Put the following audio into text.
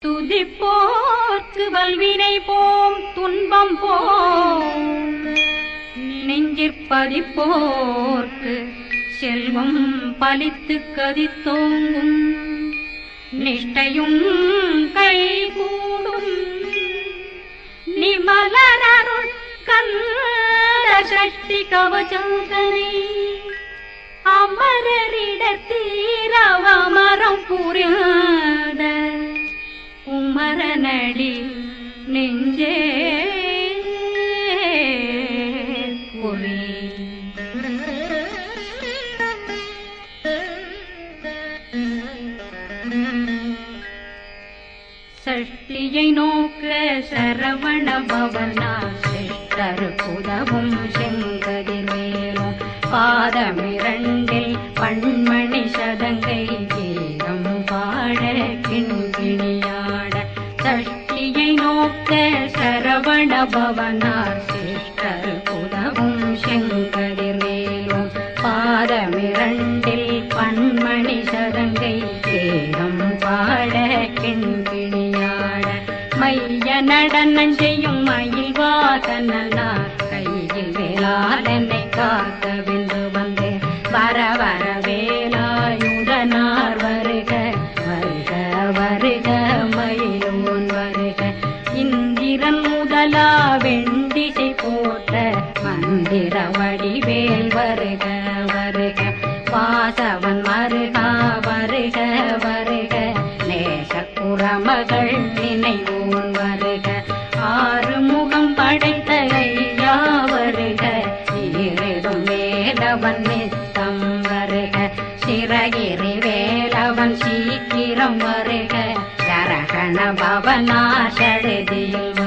துதிப்போர்க்கு வல்வினை போம் துன்பம் போம் நெஞ்சிற்பதிப்போர்க்கு செல்வம் பலித்து கதித்தோங்கும் நிஷ்டையும் கைகூடும் நிமலனருள் கந்த சஷ்டி கவசந்தனை அமரரிடத்தீரவமரம் புரியாத குமரனடி நெஞ்சே குறி சஷ்டியை நோக்க சரவண பவனா சிஷ்டருக்குதவும் செங்கதிர்வேலும் பாதமிரண்டில் பண்மணி சதங்கை கீதம் பாட கிண்கிணியாட சஷ்டியை நோக்க சரவண பவனார் சிஷ்டருக்குதவும் செங்கதிர்வேலும் பாதமிரண்டில் பண்மணி சதங்கை கீதம் பாட கிண்கிணியாட மைய நடனம் செய்யும் மயில் வாசனார் கையில் வேளாளனை காக்க வென்று வந்து வர வர வேலாயுதனார் வருக வருக வருக மயிலோன் வருக இந்திரன் முதலா வெண்டிசை போட்ட மந்திர வடிவேல் வருக வருக வாசவன் மருகா வருக வருக நேசக்குறமகள் நினைவோன் வருக ஆறுமுகம் படைத்த ஐயா வருக ஈரிடும் வேலவன் நித்தம் வருக சிறகிரி வேலவன் சீக்கிரம் வருக சரகண பவனா சடுதியில்